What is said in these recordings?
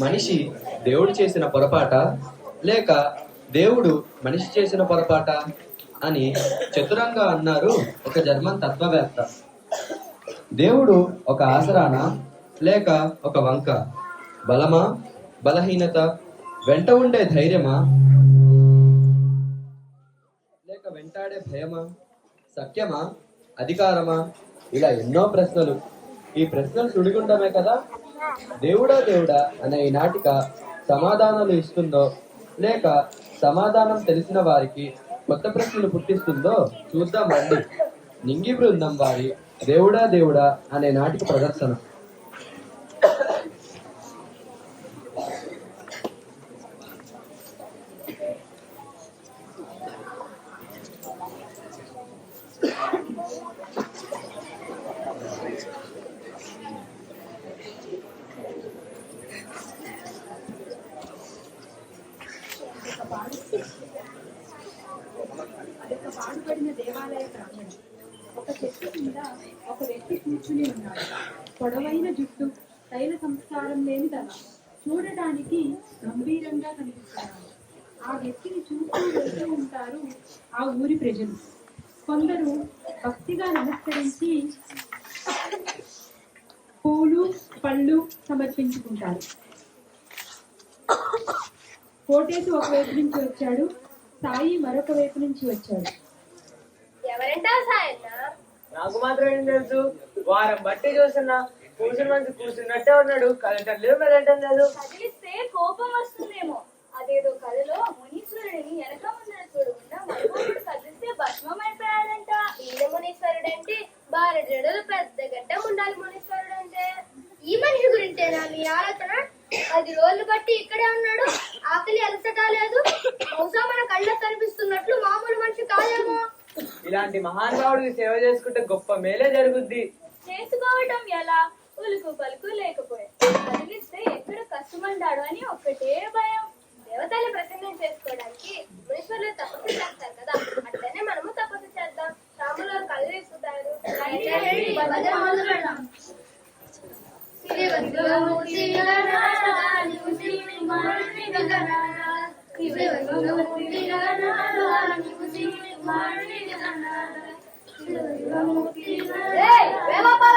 మనిషి దేవుడు చేసిన పొరపాట లేక దేవుడు మనిషి చేసిన పొరపాట అని చతురంగా అన్నారు ఒక జర్మన్ తత్వవేత్త. దేవుడు ఒక ఆసరానా లేక ఒక వంక? బలమా బలహీనత? వెంట ఉండే ధైర్యమా లేక వెంటాడే భయమా? సత్యమా అధికారమా? ఇలా ఎన్నో ప్రశ్నలు. ఈ ప్రశ్నలు సుడిగుండమే కదా. దేవుడా దేవుడా అనే ఈ నాటిక సమాధానాలు ఇస్తుందో లేక సమాధానం తెలిసిన వారికి కొత్త ప్రశ్నలు పుట్టిస్తుందో చూద్దాం రండి. నింగి బృందం వారి దేవుడా దేవుడా అనే నాటిక ప్రదర్శన. పాడుపడిన దేవాలయ ప్రాంగణం. ఒక చెట్టు కింద ఒక వ్యక్తి కూర్చుని ఉన్నాడు. పొడవైన జుట్టు, తైల సంస్కారం లేని తల, చూడటానికి గంభీరంగా కనిపిస్తున్నాడు. ఆ వ్యక్తిని చూస్తూ వెళ్తూ ఉంటారు ఆ ఊరి ప్రజలు. కొందరు భక్తిగా నమస్కరించి పూలు పళ్ళు సమర్పించుకుంటారు. కోటేశు ఒకవైపు నుంచి వచ్చాడు, సాయి మరొక వైపు నుంచి వచ్చాడు. ఎవరంటా సాయన్న? నాకు మాత్రం ఏం తెలుసు? వారం బట్టి చూస్తున్నా, కూర్చుని మంచి కూర్చున్నట్టే ఉన్నాడు. కదంటం లేదు మెదంటం లేదు. కదిలిస్తే కోపం వస్తుందేమో. అదేదో కథలో మునీశ్వరుడిని వెనక ముందర చూడకుండా మరొకడు కదిలిస్తే భస్మం అయిపోయాడంట. ఈయన మునీశ్వరుడు అంటే భారత జడలు పెద్ద గడ్డం ఉండాలి. మునీశ్వరుడు అంటే ఈ మనిషి గురించేనా మీ ఆలోచన? 10 రోజులు బట్టి ఇక్కడే ఉన్నాడు, ఆకలి అలసట లేదు. బహుశా మన కళ్ళకు కనిపిస్తున్నట్లు మామూలు మనిషి కాదేమో. ఇలాంటి మహానుభావుడికి సేవ చేసుకుంటే గొప్ప మేలే జరుగుద్ది. చేసుకోవటం ఎలా? ఉలుకు పలుకు లేకపోయా కదిలిస్తే ఎక్కడ కష్టమంటాడు అని ఒక్కటే భయం. దేవతలు ప్రసన్నం చేసుకోవడానికి మునీశ్వరులు తపస్సు చేస్తారు కదా, అట్లనే మనము తపస్సు చేద్దాం. రాములు కళ్ళు వేసుకుంటారు.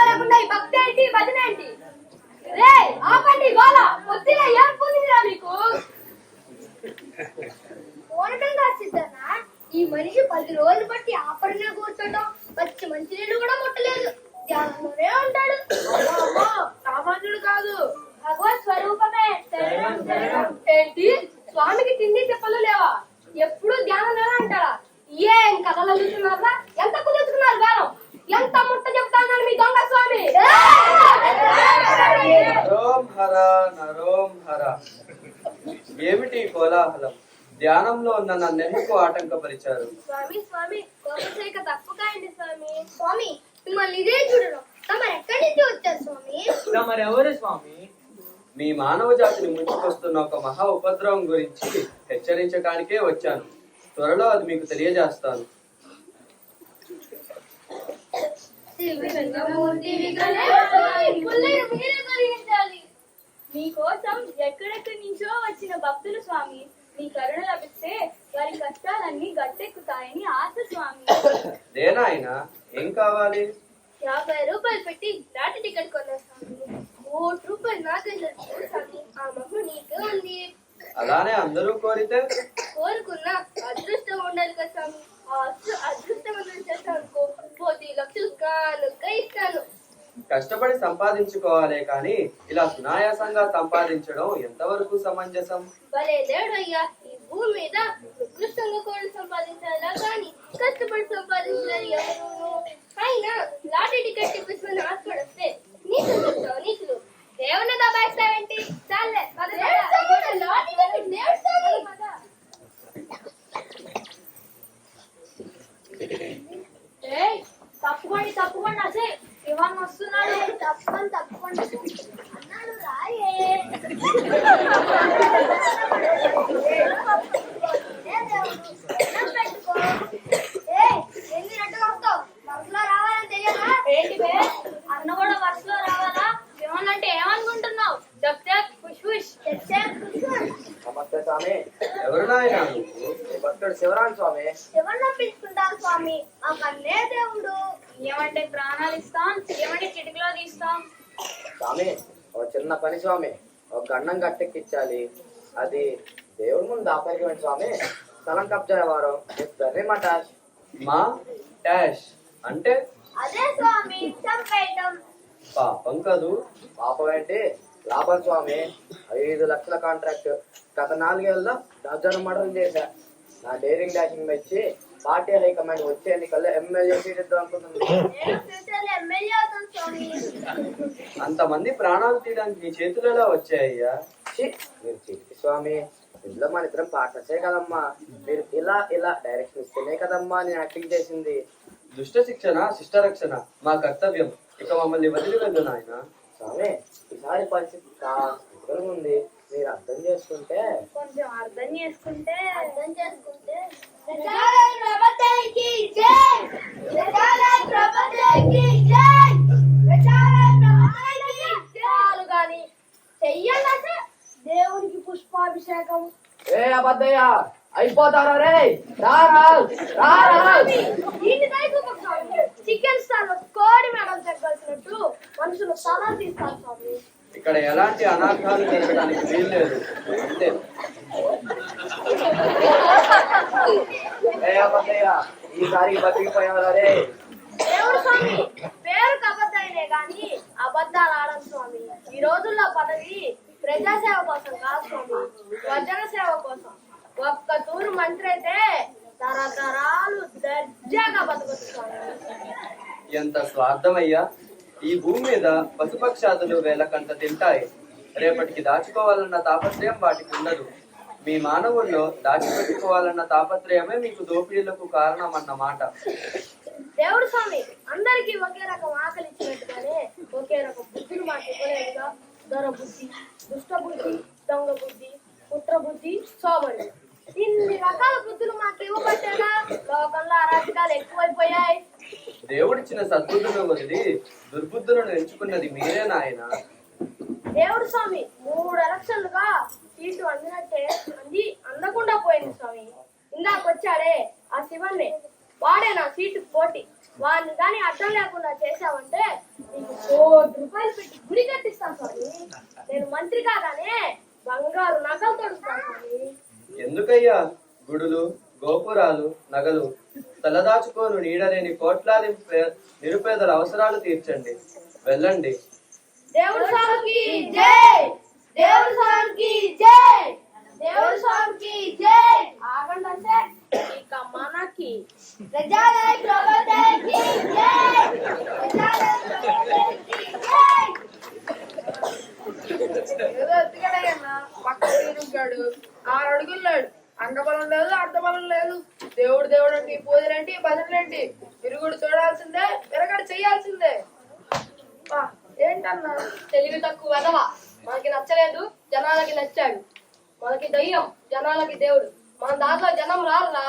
లేకుండా ఈ భక్తి ఏంటి, భజన ఏంటి? రే ఆపండి గోల. పొద్దున ఏం పూజిందిరా మీకు? ఈ మనిషి 10 రోజులు బట్టి ఆపడనే కూర్చోటం, వచ్చి మంచినీళ్ళు కూడా ముట్టలేదు, ధ్యానంలోనే ఉంటాడు. సామాన్యుడు కాదు, భగవత్ స్వరూపమే. ఏంటి స్వామికి తిండి చెప్పలు లేవా? ఎప్పుడు ధ్యానంలోనే అంటారా? ఏం కథలు అడుగుతున్నారా? ఎంత కుదుర్చుకున్నారు గారం? ఎంత ముట్ట చెప్తాన్నారు మీ దొంగ స్వామి? నరోం హర నరోం హర. ఏమిటి కోలాహలం? ధ్యానంలో ఉన్న నన్నెందుకు ఆటంకపరిచారు? స్వామి స్వామి కోపసేక తప్పుకాయండి స్వామి. స్వామి మిమ్మల్ని ఇదే చూడరు. తమరు ఎక్కడి నుంచి వచ్చారు స్వామి? తమరెవరు స్వామి? మీ మానవ జాతిని ముంచుకొస్తున్న ఒక మహా ఉపద్రవం గురించి హెచ్చరించడానికే వచ్చాను. త్వరలో అది మీకు తెలియజేస్తాను. మీకోసం ఎక్కడెక్కడి నుంచో వచ్చిన భక్తులు స్వామి. మీ కరుణ లభిస్తే వారి కష్టాలన్నీ గట్టెక్కుతాయని ఆశ స్వామి. దేనాయనా ఏం కావాలి? 50 రూపాయలు పెట్టి రాటి టికెట్ కొన్నా స్వామి. 1 రూపాయలు నాకే స్వామి. ఆ మగ్గు నీకే ఉంది. అలానే అందరూ కోరితే? కోరుకున్నా అదృష్టం ఉండాలి కదా స్వామి. ఆ అదృష్టం చేస్తాను అనుకో, 10 లక్షలు కానుక ఇస్తాను. కష్టపడి సంపాదించుకోవాలే కానీ ఇలా సునాయాసంగా సంపాదించడం ఎంతవరకు సమంజసం? భలే లేడయ్యా, ఈ భూమి మీద ఉత్కృష్టంగా కూడా సంపాదించాలా కానీ కష్టపడి సంపాదించాలి ఎవరు? అయినా లాటరీ టికెట్ ఇప్పించుకుని ఆశపడిస్తే నీకులు చెప్తావు. నీకులు దేవుని దబాయిస్తావేంటి? చాలే తప్పుకోండి తప్పుకోండి. అసే ఇవన్నీ వస్తున్నాడు. తప్పుకోండి అన్నాడు రాయే. ఏంటి అన్న కూడా వరుసలో రావాలా? ఏమన్నంటే ఏమనుకుంటున్నావు? పుష్పు కుష్ తెచ్చే కుష్. నమస్తే స్వామి. ఎవరు నాయనా నువ్వు? ఈ భక్తుడు శివరాం స్వామి. ఎవరినో పిలుచుకుంటారు స్వామి, ఆ కన్నే దేవుడు. ఏమంటే ప్రాణాలు ఇస్తాం, ఏమంటే చిటికలో తీస్తాం. స్వామి ఒక చిన్న పని స్వామి, ఒక గండం గట్టెక్కించాలి. అది దేవుడి ముందు దాపరికమైన స్వామి. స్థలం కబ్జా వారం చెప్తారేమాట. మా డాష్ అంటే అదే స్వామి చంపేయటం. పాపం కదూ. పాపం ఏంటి లాభం స్వామి. 5 లక్షల కాంట్రాక్ట్ గత 4 ఏళ్ళలో డజన్ మర్డర్లు చేశా. నా డేరింగ్ డాషింగ్ మెచ్చి పార్టీ హైకమాండ్ వచ్చే ఎన్నికల్లో ఎమ్మెల్యే సీట్ ఇద్దాం అనుకుంటుంది. నేను ఫ్యూచర్ లో ఎమ్మెల్యే అవుతాను స్వామి. అంతమంది ప్రాణాలు తీయడానికి నీ చేతులలో వచ్చాయ్యా. ఛీ, మీరు చిట్టి స్వామి. ఇందులో మన ఇద్దరం పార్ట్నర్సే కదమ్మా. మీరు ఇలా ఇలా డైరెక్షన్ ఇస్తేనే కదమ్మా నేను యాక్టింగ్ చేసింది. దుష్ట శిక్షణ శిష్ట రక్షణ మా కర్తవ్యం. ఇక మమ్మల్ని వదిలి వెళ్ళు నాయన. స్వామి ఈసారి పరిస్థితి కాస్త ఉంది. మీరు అర్థం చేసుకుంటే కొంచెం అర్థం చేసుకుంటే చాలు గాని చెయ్యాలంటే దేవునికి పుష్పాభిషేకం. ఏ అబద్దయ్య అయిపోతారా రే. రారా రారా. చికెన్ స్టార్ లో కోడి మెడలు తగ్గాల్సినట్టు మనుషులు సలా తీస్తారు స్వామి. ఇక్కడ ఎలాంటి అనార్థాలు జరగడానికి వీల్లేదు. అంతే. ఏ అబద్దయ్య ఈసారి బతికిపోయారా రే. దేవుడు స్వామి పేరు అబద్ధాయినే గాని అబద్ధాలు ఆడదు స్వామి. ఈ రోజుల్లో పదవి ప్రజాసేవ కోసం కాదు స్వామి, ప్రజల సేవ కోసం. ఒక్క తూరు మంత్రి అయితే తరతరాలు దర్జాగా బతకొచ్చు స్వామి. ఎంత స్వార్థమయ్యా. ఈ భూమి మీద పశుపక్షాదులు వేలకంట తింటాయి. రేపటికి దాచుకోవాలన్న తాపత్రయం వాటికి ఉండదు. మీ మానవుల్లో దాచిపెట్టుకోవాలన్న తాపత్రయమే మీకు దోపిడీలకు కారణం అన్నమాట. దేవుడు స్వామి అందరికీ ఒకే రకం ఆకలి ఇచ్చినట్టుగానే ఒకే రకం బుద్ధులు మాకు ఇవ్వలేదుగా. దొర బుద్ధి, దుష్ట బుద్ధి, దొంగ బుద్ధి, పుత్ర బుద్ధి, సోమరి, ఇన్ని రకాల బుద్ధులు మాకు ఇవ్వబట్టేగా లోకంలో అరాచకాలు ఎక్కువైపోయాయి. దేవుడిచ్చిన సద్బుద్ధులను వదిలి దుర్బుద్ధులను ఎంచుకున్నది మీరే నాయన. దేవుడు స్వామి 3 ఎలక్షన్లుగా సీటు అందినట్టే అందకుండా పోయింది స్వామి. ఇందాకొచ్చాడే ఆ శివన్నే, వాడే నా సీటు పోటీ. వాడిని కానీ అడ్డం లేకుండా చేశావంటే నీకు ₹1 పెట్టి గుడి కట్టిస్తాను స్వామి. నేను మంత్రి కాగానే బంగారు నగలు తొడుస్తాను స్వామి. ఎందుకయ్యా గుడులు, గోపురాలు, నగలు? తలదాచుకోను నీడలేని కోట్లాది నిరుపేదల అవసరాలు తీర్చండి. వెళ్ళండి. దేవుడు స్వామికి జై, దేవుడు స్వామికి జై, దేవుడు స్వామికి జై. ఆగండి అంటే ఇక మనకి ప్రజాలయ ప్రభుత్వానికి జై, ప్రజాలయ ప్రభుత్వానికి జై. ఏదో ఎత్తుకడయ్యన్నా పక్క తీరుంటాడు 6 అడుగున్నాడు. అంగబలం లేదు, అర్థబలం లేదు. దేవుడు దేవుడు అంటే పూజలేంటి, భజనలేంటి, తిరుగుడు చూడాల్సిందే, విరగడ చెయ్యాల్సిందే. ఏంటన్నా తెలివి తక్కువ వెధవ. మనకి నచ్చలేదు, జనాలకి నచ్చాడు. మనకి దయ్యం, జనాలకి దేవుడు. మన దాంట్లో జనం రారురా,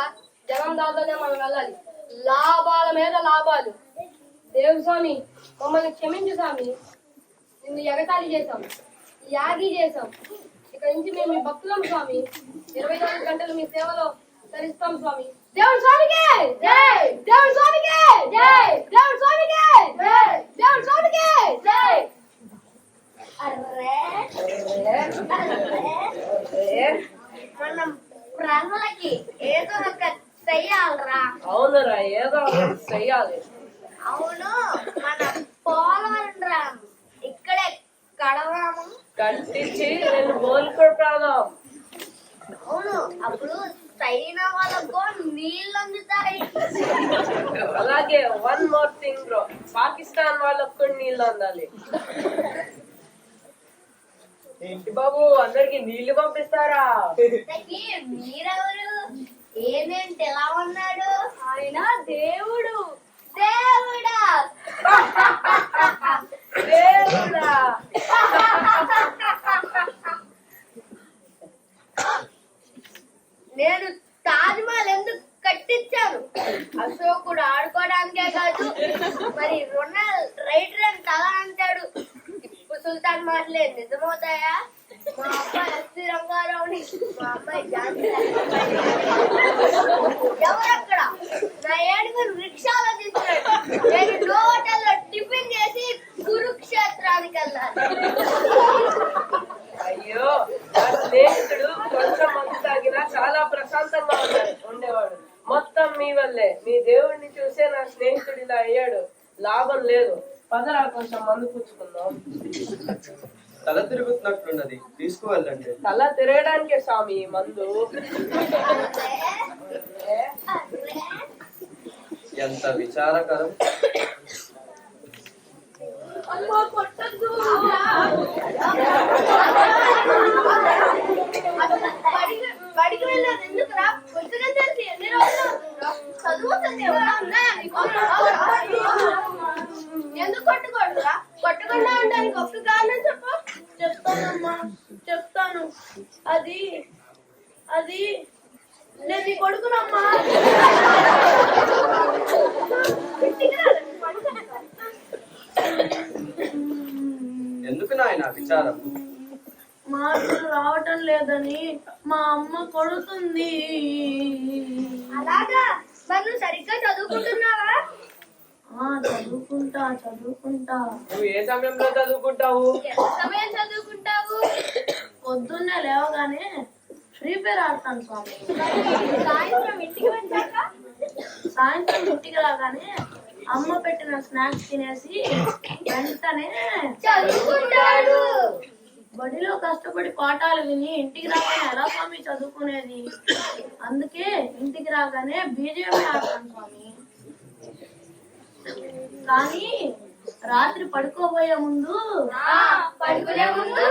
జనం దాంట్లోనే మనం వెళ్ళాలి. లాభాల మీద లాభాలు. దేవుడు స్వామి మమ్మల్ని క్షమించు స్వామి. నిన్ను ఎగతాళి చేశాం, యాగి చేశాం. ఇక నుంచి మేము మీ భక్తులం స్వామి. 24 గంటలు మీ సేవలో తరిస్తాం స్వామి. దేవుడు స్వామికి జై, దేవుడు స్వామికి జై, దేవుడు స్వామికి జై, దేవుడు స్వామికి జై. మనం ప్రాణులకి ఏదో ఒక చెయ్యాలరా. అవునురా, ఏదో చెయ్యాలి. అవును, మన పోలవరం ఇక్కడే కడవరాము కట్టించి 2 బోల్ కొడతాం. అవును, అప్పుడు చైనా వాళ్ళకు నీళ్ళు అందుతాయి. అలాగే 1 more thing బ్రో, పాకిస్తాన్ వాళ్ళకు కూడా నీళ్ళు అందాలి. ఏంటి బాబు అందరికి నీళ్లు పంపిస్తారా? మీరెవరు? ఏమేంటి ఎలా ఉన్నాడు? ఆయన దేవుడు. దేవుడా దేవుడా. నేను తాజ్ మహల్ ఎందుకు కట్టించాను? అశోకుడు ఆడుకోవడానికే కాదు, మరి రైటర్ అని తల అంటాడు. టిప్పు సుల్తాన్ మాటలే నిజమవుతాయా? మా అబ్బాయి ఎస్సీ రంగారావుని, మా అమ్మాయి ఝాన్సీ ఎవరక్కడ? నా ఏడుగురు రిక్షాలో తీసుకున్నాడు. నేను హోటల్లో టిఫిన్ చేసి కురుక్షేత్రానికి వెళ్ళాను. అయ్యో, నా స్నేహితుడు కొంచెం మందు తాగినా చాలా ప్రశాంతంగా ఉండేవాడు. మొత్తం మీ వల్లే. మీ దేవుడిని చూసే నా స్నేహితుడు ఇలా అయ్యాడు. లాభం లేదు. పదరా కొంచెం మందు పుచ్చుకుందాం. తల తిరుగుతున్నట్లున్నది, తీసుకువెళ్ళండి. తల తిరగడానికే స్వామి ఈ మందు. ఎంత విచారకరం. అమ్మా కొట్టద్దు. బడికి వెళ్ళాను ఎందుకురా? కొద్దిగా తెలిసి ఎన్ని రోజులు చదువుతుంది. ఎందుకు కొట్టుకోడురా? కొట్టకుండా ఉండడానికి ఒక్క కారణం చెప్పు. చెప్తానమ్మా, చెప్తాను. అది అది నేను నీ కొడుకునమ్మా. ఎందుకు నాయన విచారం? మార్కులు రావటం లేదని మా అమ్మ కొడుతుంది. అలాగా? మరి నువ్వు సరిగ్గా చదువుకుంటున్నావా? చదువుకుంటా. నువ్వు ఏ సమయంలో చదువుకుంటావు? ఎంత సమయం చదువుకుంటావు? పొద్దున్నే లేవగానే ఫ్రీ ఫైర్ ఆడతాను స్వామి. సాయంత్రం ఇంటికి వచ్చాక? సాయంత్రం ఇంటికి రాగానే అమ్మ పెట్టిన స్నాక్స్ తినేసి వెంటనే చదువుకుంటాడు. బడిలో కష్టపడి పాఠాలు విని ఇంటికి రాగానే ఎలా స్వామి చదువుకునేది? అందుకే ఇంటికి రాగానే బీజేపీ ఆడతాను స్వామి. కానీ రాత్రి పడుకోబోయే ముందు పడుకునే ముందు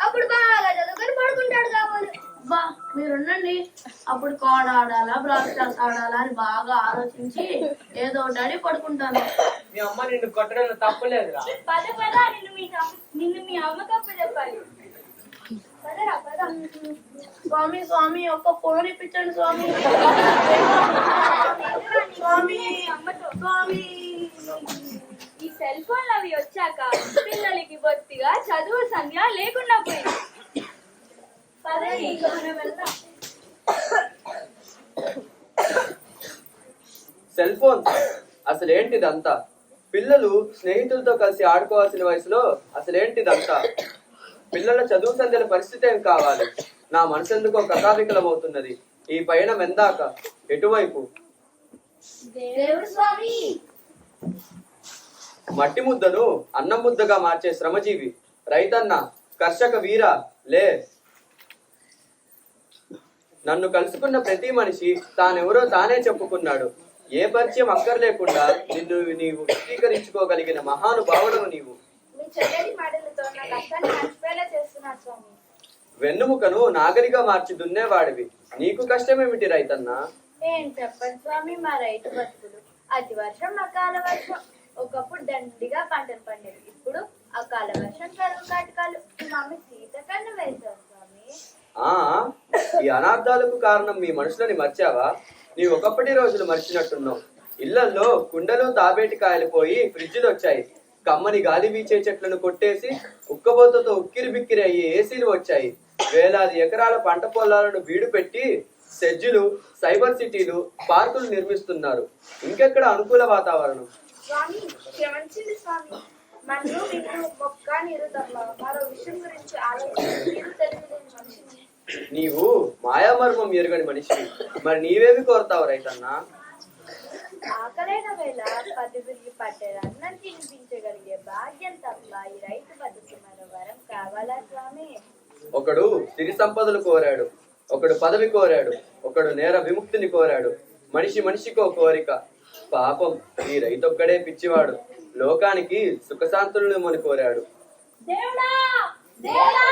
అప్పుడు బాగా చదువుకొని పడుకుంటాడు కావాలి. బా మీరుండండి, అప్పుడు కోడ ఆడాలా బ్రాస్ స్టార్స్ ఆడాలా అని బాగా ఆలోచించి ఏదో ఒకటి ఆడి పడుకుంటాను. మీ అమ్మ నిన్ను కొట్టడంలో తప్పలేదురా. పద పద, నిన్ను మీ అమ్మకప్ప చెప్పాలి. పదరా పద. స్వామి ఒక్క ఫోన్ ఇప్పించండి స్వామి. స్వామి ఈ సెల్ ఫోన్లు అవి వచ్చాక పిల్లలకి బొత్తిగా చదువు సంధ్య లేకుండా పోయింది. పదండి, మనం వెళ్దాం. సెల్ ఫోన్ అసలేంటిదంతా? పిల్లలు స్నేహితులతో కలిసి ఆడుకోవాల్సిన వయసులో అసలేంటిదంతా? పిల్లల చదువు సంధ్యల పరిస్థితి ఏం కావాలి? నా మనసు ఎందుకో కథావికలమవుతున్నది. ఈ పయనం ఎందాక? ఎటువైపు? దేవుడు స్వామి. మట్టి ముద్దను అన్నం ముద్దగా మార్చే శ్రమజీవి రైతన్న, కర్షక వీర లే. నన్ను కలుసుకున్న ప్రతి మనిషి తానెవరో తానే చెప్పుకున్నాడు. ఏ పరిచయం అక్కర్లేకుండా నిన్ను నీవు వ్యక్తీకరించుకోగలిగిన మహానుభావుడవు నీవు. మీ చెల్లెలి మాటలతో నా కష్టాన్ని మర్చిపోయేలా చేస్తున్నారు స్వామి. వెన్నుముకను నాగలిగా మార్చి దున్నేవాడివి, నీకు కష్టమేమిటి రైతన్నా? ఏం చెప్పండి స్వామి, మా రైతు బతుకులు. అతి వర్షం అకాల వర్షం. ఒకప్పుడు దండిగా పంటలు పండేవి, ఇప్పుడు అకాల వర్షం కరువు కాటకాలు. మమ్మీ సీతకన్ను వేశారు స్వామి. ఆ ఈ అనార్థాలకు కారణం మీ మనుషులని మర్చావా? నీ ఒకప్పటి రోజులు మర్చినట్టున్నావు. ఇళ్లల్లో కుండలు తాబేటి కాయలు పోయి ఫ్రిడ్జ్లు వచ్చాయి. కమ్మని గాలి వీచే చెట్లను కొట్టేసి ఉక్కబోతతో ఉక్కిరి బిక్కిరి అయ్యే ఏసీలు వచ్చాయి. వేలాది ఎకరాల పంట పొలాలను బీడు పెట్టి సెజ్జులు, సైబర్ సిటీలు, పార్కులు నిర్మిస్తున్నారు. ఇంకెక్కడ అనుకూల వాతావరణం? స్వామి క్షమించింది స్వామి. నన్ను మీకు మొక్క నీరు తప్ప మరో విషయం గురించి ఆలోచించి మీరు తెలియలేని మనిషిని. నీవు మాయామర్మం ఎరుగని మనిషి. మరి నీవేమి కోరుతావు రైతన్నా? ఆకలైన వేళ పదుగురికి పట్టేది అన్నం తినిపించగలిగే భాగ్యం తప్ప ఈ రైతు బతుకు మరో వరం కావాలా స్వామి? ఒకడు సిరి సంపదలు కోరాడు, ఒకడు పదవి కోరాడు, ఒకడు నేర విముక్తిని కోరాడు. మనిషి మనిషికో కోరిక. పాపం ఈ రైతొక్కడే పిచ్చివాడు. లోకానికి సుఖశాంతులను కోరాడు. దేవుడా దేవుడా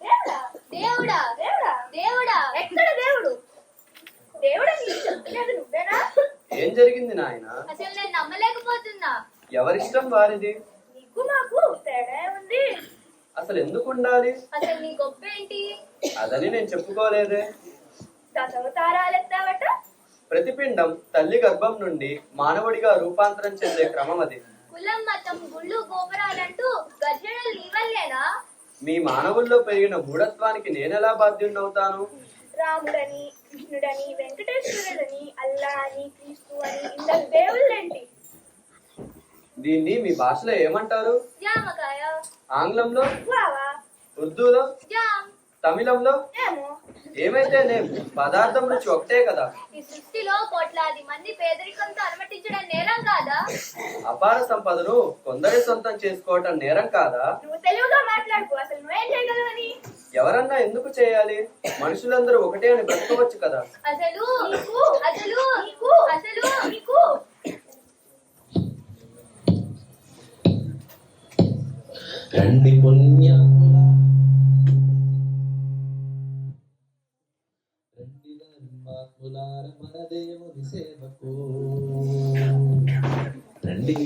దేవుడా దేవుడా దేవుడా దేవుడా ఎక్కడ దేవుడు? దేవుడని చెప్తున్నాడు నువ్వేనా? ఏం జరిగింది నాయన? అసలు నేను నమ్మలేకపోతున్నా. ఎవరిష్టం వారిది. నీకు నాకు తేడా ఉంది. అసలు ఎందుకు ఉండాలి? అసలు నీ గొప్ప ఏంటి? అదని నేను చెప్పుకోలేదే. దశవతారాలెత్తావట. ప్రతిపిండం తల్లి గర్భం నుండి మానవుడిగా రూపాంతరం చెందే క్రమం అది. కులం, మతం, గుళ్ళు, గోపురాలంటూ గర్జనలు నీ వల్లేనా? మీ మానవుల్లో పెరిగిన మూఢత్వానికి నేనెలా బాధ్యుడవుతాను? రాముడని, కృష్ణుడని, వెంకటేశ్వరుడని, అల్లా అని, క్రీస్తు అని ఇందరు దేవుళ్ళేంటి? దీన్ని మీ భాషలో ఏమంటారు? జామకాయ, ఆంగ్లంలో, గువావా, ఉర్దూలో, జామ్, తమిళంలో? ఏమో. ఏమైతేనేం పదార్థం రుచి ఒకటే కదా. ఈ సృష్టిలో కోట్లాది మంది పేదరికంతో అనుమతించడం నేరం కాదా? అపార సంపదను కొందరి సొంతం చేసుకోవటం నేరం కాదా? నువ్వు తెలివిగా మాట్లాడుకో, అసలు నువ్వేం చేయగలవని? ఎవరన్నా ఎందుకు చేయాలి? మనుషులందరూ ఒకటే అని బ్రతకవచ్చు కదా. అసలు నీకు అసలు నీకు అసలు నీకు రండి పుణ్యాత్ములారా, రండి ధర్మాత్ములార మన దేవుని సేవకు. రండి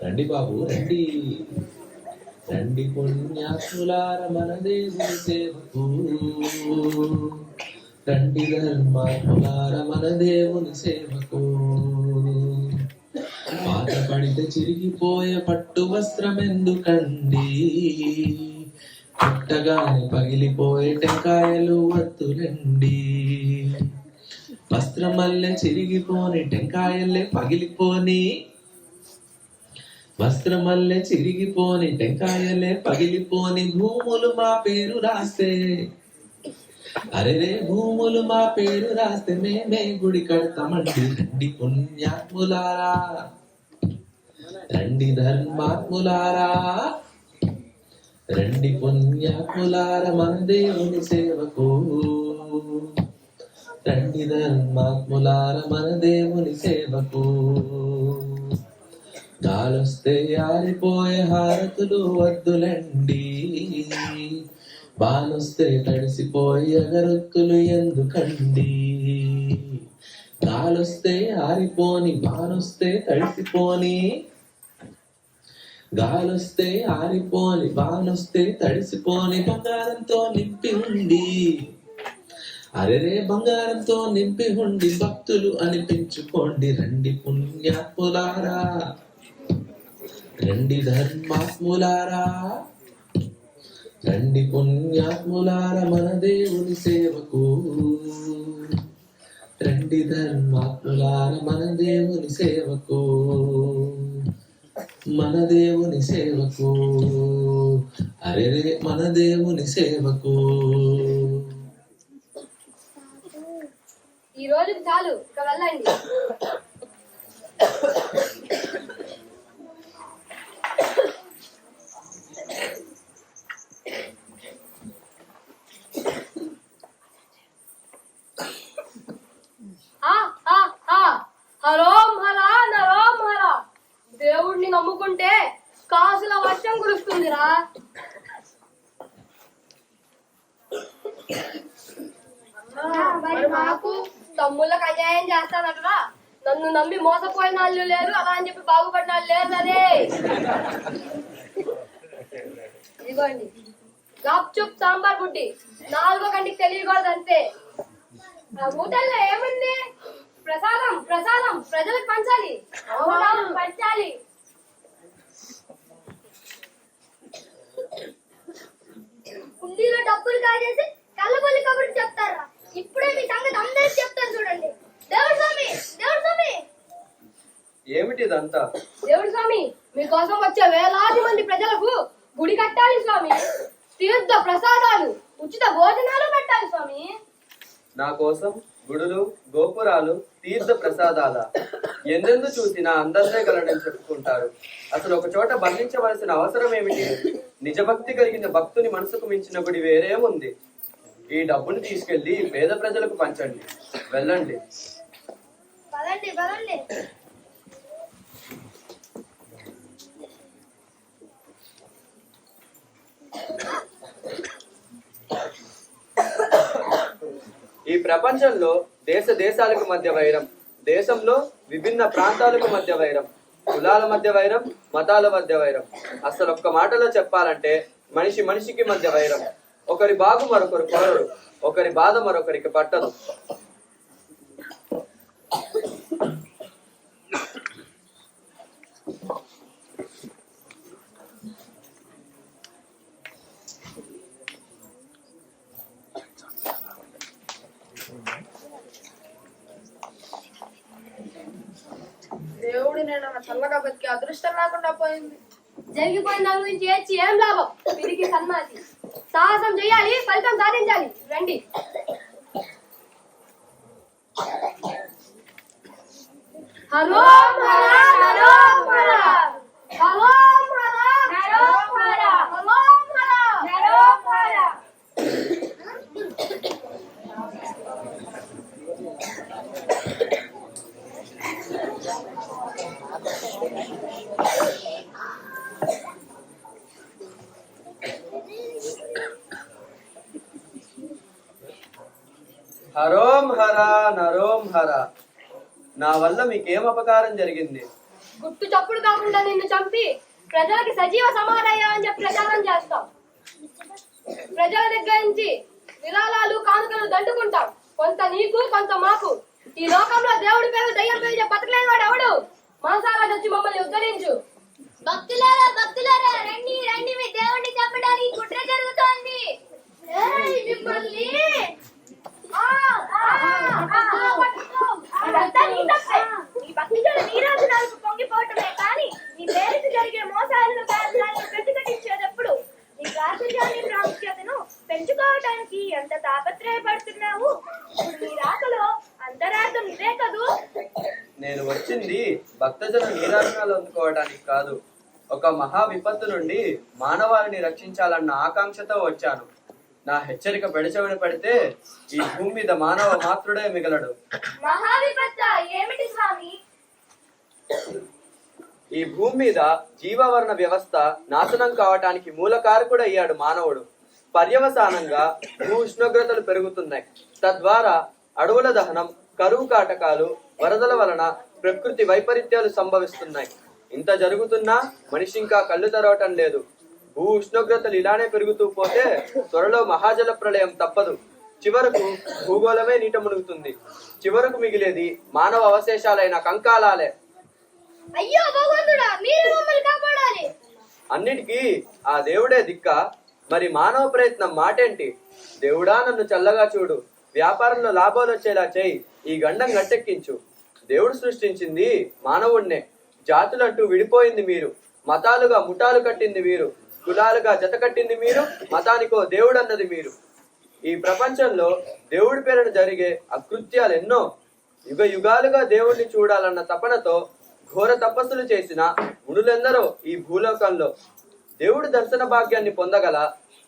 రండి బాబు రండి, రండి పుణ్యాత్ములార మన దేవుని సేవకు. రండి ధర్మాత్ములార మన దేవుని సేవకు. పాత పడితే చిరిగిపోయే పట్టు వస్త్రం ఎందుకండి, పుట్టగానే పగిలిపోయే టెంకాయలు వద్దులండి. వస్త్రం వల్లే చిరిగిపోని టెంకాయలే పగిలిపోని, వస్త్రం వల్లే చిరిగిపోని టెంకాయలే పగిలిపోని భూములు మా పేరు రాస్తే, అరే భూములు మా పేరు రాస్తే మేమే గుడి కడతామండి. రండి పుణ్యాత్ములారా, రండి ధర్మాత్ములారా, రండి పుణ్యాత్ములార మన దేవుని సేవకు. రండి ధర్మాత్ములార మన దేవుని సేవకు. గాలొస్తే ఆరిపోయే హారతులు వద్దులండి, బానొస్తే తడిసిపోయి అగరొత్తులు ఎందుకండి. గాలొస్తే ఆరిపోని, బానొస్తే తడిసిపోని, గాలొస్తే ఆరిపోని, బానొస్తే తడిసిపోని బంగారంతో నింపి ఉండి, అరెరే బంగారంతో నింపి ఉండి భక్తులు అనిపించుకోండి. రండి పుణ్యాత్ములారా, రండి ధర్మాత్ములారా, రండి పుణ్యాత్ములార మన దేవుని సేవకు. రండి ధర్మాత్ములార మన దేవుని సేవకు, మన దేవుని సేవకు, అరే మన దేవుని సేవకు. ఈ రోజుకి చాలు, ఇక వెళ్ళండి. హరోం హరా నరోం హరా, దేవుడిని నమ్ముకుంటే కాసుల వర్షం కురుస్తుందిరా. మరి మాకు తమ్ముళ్ళకి అన్యాయం చేస్తానటరా. నన్ను నమ్మి మోసపోయిన వాళ్ళు లేరు, అలా అని చెప్పి బాగుపడిన వాళ్ళు లేరు. అదే ఇదిగోండి గప్చుప్ సాంబార్ బుడ్డి, 4వ కంటికి తెలియకూడదు అంతే. ఆ ఊటల్లో ఏముంది? ప్రసాదం ప్రసాదం ప్రజలకు పంచాలి, పంచాలి. కుండీలో డబ్బులు కాజేసి కళ్ళబొల్లి కబుర్లు చెప్తారా? ఇప్పుడే మీ సంగతి అందరికి చెప్తాను చూడండి. దేవుడు స్వామి, దేవుడు స్వామి. ఏమిటి ఇదంతా? దేవుడు స్వామి, మీకోసం వచ్చే వేలాది మంది ప్రజలకు గుడి కట్టాలి స్వామి. తీర్థ ప్రసాదాలు, ఉచిత భోజనాలు పెట్టాలి స్వామి. నా కోసం గుడులు, గోపురాలు, తీర్థ ప్రసాదాల ఎందెందు చూసినా అందరిదే గలడని చెప్పుకుంటారు. అసలు ఒక చోట బంధించవలసిన అవసరం ఏమిటి? నిజభక్తి కలిగిన భక్తుని మనసుకు మించిన గుడి వేరేముంది? ఈ డబ్బును తీసుకెళ్లి పేద ప్రజలకు పంచండి, వెళ్ళండి. పదండి పదండి. ఈ ప్రపంచంలో దేశ దేశాలకు మధ్య వైరం, దేశంలో విభిన్న ప్రాంతాలకు మధ్య వైరం, కులాల మధ్య వైరం, మతాల మధ్య వైరం, అసలు ఒక్క మాటలో చెప్పాలంటే మనిషి మనిషికి మధ్య వైరం. ఒకరి బాగు మరొకరు కోరరు, ఒకరి బాధ మరొకరికి పట్టదు. ఇప్పుడు నేను చల్లగా బతికి అదృష్టం లేకుండా పోయింది. జరిగిపోయిన దాని గురించి ఏడ్చి ఏం లాభం? తిరిగి సన్మాసి సాహసం చేయాలి, ఫలితం సాధించాలి. రండి. హరోం హర నరోం హర, హరోం హర నరోం హర, హరోం హర నరోం హర. హరోం హర నరోం హర. నా వల్ల మీకేం అపకారం జరిగింది? గుట్టు చప్పుడు కాకుండా నిన్ను చంపి ప్రజలకి సజీవ సమాధయ్యా అని చెప్పి ప్రచారం చేస్తాం. ప్రజల దగ్గర నుంచి విరాళాలు కానుకలు దండుకుంటాం. కొంత నీకు, కొంత మాకు. ఈ లోకంలో దేవుడి పేరు దయ్యం పేరు బతకలేని వాడు ఎవడు? మనసారా వచ్చి మమ్మల్ని ఉద్ధరించు. భక్తులారా భక్తులారా, రండి రండి, మీ దేవుడిని చంపడానికి కుట్ర జరుగుతోంది. మిమ్మల్ని నీ భక్తిజల నీరాజనాలకు పొంగిపోవటమే కానీ నీ పేరుకు జరిగే మోసాలను ప్రతిఘటించేటప్పుడు నీ ప్రాచుర్యాన్ని ప్రాముఖ్యతను పెంచుకోవటానికి ఎంత తాపత్రయపడుతున్నావు. ఇప్పుడు నీ రాకలో అంతరార్థం ఇదే కదూ. నేను వచ్చింది భక్తజన నీరాజనాలు అందుకోవడానికి కాదు, ఒక మహా విపత్తు నుండి మానవాళిని రక్షించాలన్న ఆకాంక్షతో వచ్చాను. నా హెచ్చరిక పెడచెవిన పడితే ఈ భూమి మీద మానవ మాత్రుడే మిగలడు. మహావిపత్త ఏమిటి స్వామి? ఈ భూమి మీద జీవవర్ణ వ్యవస్థ నాశనం కావటానికి మూలకారకుడు అయ్యాడు మానవుడు. పర్యవసానంగా భూ ఉష్ణోగ్రతలు పెరుగుతున్నాయి. తద్వారా అడవుల దహనం, కరువు కాటకాలు, వరదల వలన ప్రకృతి వైపరీత్యాలు సంభవిస్తున్నాయి. ఇంత జరుగుతున్నా మనిషి ఇంకా కళ్ళు తెరవటం లేదు. భూ ఉష్ణోగ్రతలు ఇలానే పెరుగుతూ పోతే త్వరలో మహాజల ప్రళయం తప్పదు. చివరకు భూగోళమే నీట మునుగుతుంది. చివరకు మిగిలేది మానవ అవశేషాలైన కంకాలాలే. అయ్యో భగవంతుడా, మీరు మమ్మల్ని కాపాడాలి. అన్నిటికీ ఆ దేవుడే దిక్క. మరి మానవ ప్రయత్నం మాటేంటి? దేవుడా నన్ను చల్లగా చూడు, వ్యాపారంలో లాభాలు వచ్చేలా చేయి, ఈ గండం గట్టెక్కించు. దేవుడు సృష్టించింది మానవుణ్ణే. జాతులంటూ విడిపోయింది మీరు, మతాలుగా ముఠాలు కట్టింది మీరు, కులాలుగా జత కట్టింది మీరు, మతానికో దేవుడు అన్నది మీరు. ఈ ప్రపంచంలో దేవుడి పేరున జరిగే అకృత్యాలు ఎన్నో. యుగ యుగాలుగా దేవుణ్ణి చూడాలన్న తపనతో ఘోర తపస్సులు చేసిన మునులెందరో ఈ భూలోకంలో. దేవుడి దర్శన భాగ్యాన్ని పొందగల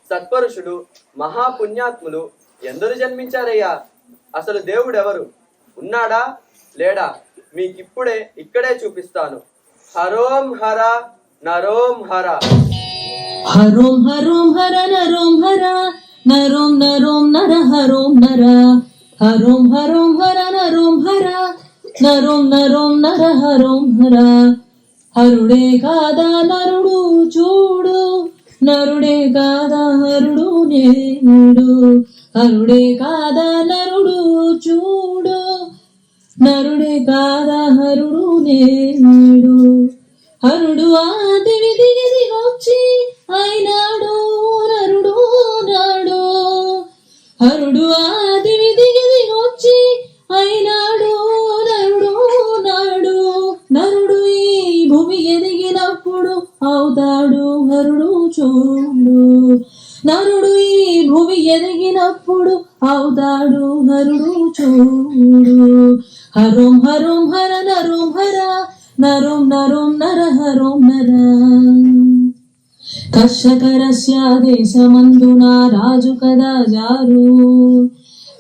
సత్పరుషుడు, మహాపుణ్యాత్ములు ఎందరు జన్మించారయ్యా? అసలు దేవుడెవరు? ఉన్నాడా లేడా? మీకిప్పుడే ఇక్కడే చూపిస్తాను. హరోం హర నరోం హర. హరోం హరోం హర నరోం హర, నరోం నరోం నర హరోం నర. హరోం హరోం హర నరోం హర, నరోం నరోం నర హరోం హర. హరుడే కాదా నరుడు చూడు, నరుడే కాదా హరుడు నేడు. హరుడే కాదా నరుడు చూడు, నరుడే కాదా హరుడు నేడు. హరుడు ఆదివి దిగి వచ్చి అయినాడు నరుడు నాడు. హరుడు ఆదివి దిగి వచ్చి అయినాడు నరుడు నాడు. నరుడు ఈ భూమి ఎదిగినప్పుడు అవుతాడు హరుడు చూడు. నరుడు ఈ భూమి ఎదిగినప్పుడు అవుతాడు హరుడు చూడు. హరోం హరోం హర నరోం హర, నరోం నరోం నర హరోం నర. కర్షకరస్య దేశమందున రాజు కదా జారు,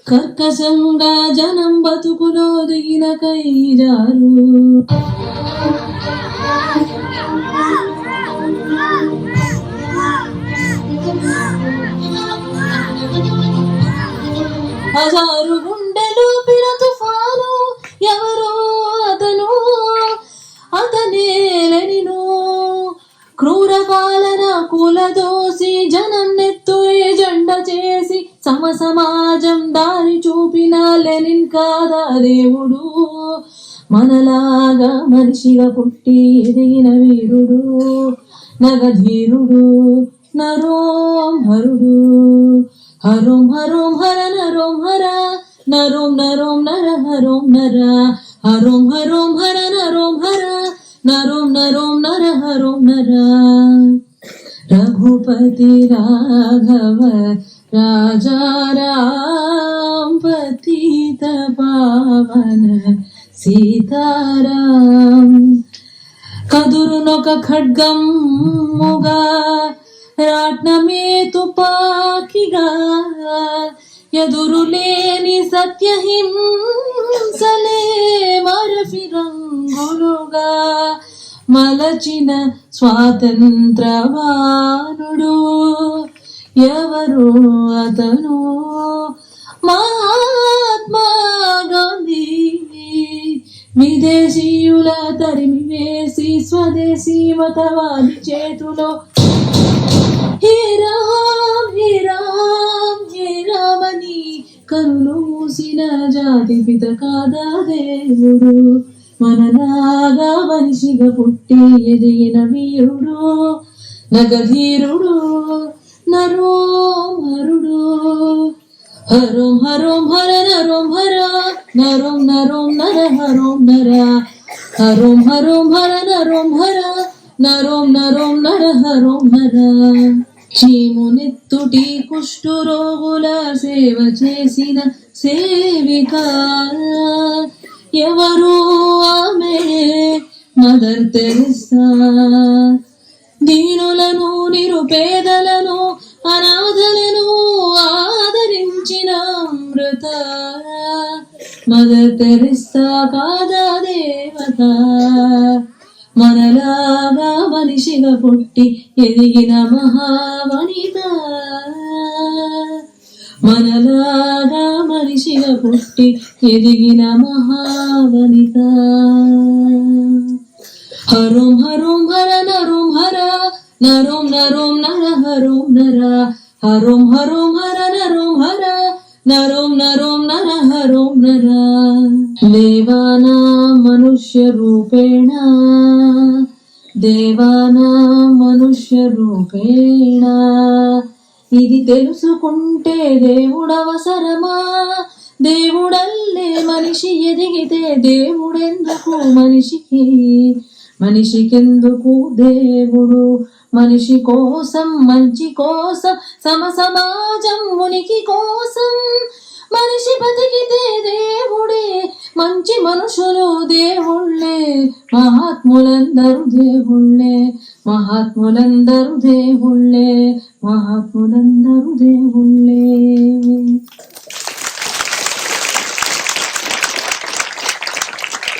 కర్కశంగా జనం బతుకులో దిగిన కైజారు. హజారు గుండెలు పిర తుఫాను, ఎవరో అతను అతనేలెనిను. క్రూర పాలన కూలదోసి జనం నెత్తురే జెండ చేసి సమాజం దారి చూపిన లెనిన్ కాదా దేవుడు. మనలాగా మనిషిగా పుట్టి ఎదిగిన వీరుడు, నగధీరుడు, నరోం హరుడు. హరోం హరోం హర నరోం హర, నరోం నరోం నర హరోం నర. హరోం హరోం హర నరోం హర, నరోం నరోం నరహరోం నర రఘుపతి రాఘవ రాజా రాం పతిత పావన సీతారాం కదురునొక ఖడ్గముగా రాట్నమే తుపాకిగా ఎదురులేని సత్యహింసలే మరఫి రంగులుగా మలచిన స్వాతంత్రవానుడు ఎవరు అతను మహాత్మా గాంధీ విదేశీయుల తరిమి వేసి స్వదేశీ మతవాది చేతులో హే రామ్ హే రామ్ హే రామని కరులు మూసిన జాతి పిత కాదా దేవుడు మనలాగా మనిషిగా పుట్టి ఎదిగిన వీరుడు నగధీరుడు నరోం హరుడు హరోం హరోం హర నరోం హర నరోం నరోం నర హరోం నర హరోం హరోం హర నరోం హర నరోం నరోం నర హరోం నర చీమునెత్తుటి కుష్టు రోగుల సేవ చేసిన సేవిక ఎవరు ఆమె మదర్ తెరిసా దీనులను నిరుపేదలను అనాథలను ఆదరించిన అమృత మదర్ తెరిసా కాదా దేవత మనలాగా మనిషిగా పుట్టి ఎదిగిన మహావనిత మనలాగా మనిషిగా పుట్టి ఎదిగిన మహావనిత హరోం హరోం హర నరోం హర నరోం నరోం నర హరోం నర హరోం హరోం హర నరోం హర నరోం నరోం నర హరోం నర దేవానా మనుష్య రూపేణ దేవానా మనుష్య రూపేణ ఇది తెలుసుకుంటే దేవుడవసరమా దేవుడల్లే మనిషి ఎదిగితే దేవుడెందుకు మనిషికెందుకు దేవుడు మనిషి కోసం మంచి కోసం సమాజం ఉనికి కోసం మనిషి బతికితే దేవుడే మంచి మనుషులు దేవుళ్ళే మహాత్ములందరూ దేవుళ్ళే మహాత్ములందరూ దేవుళ్ళే మహాత్ములందరూ దేవుళ్ళే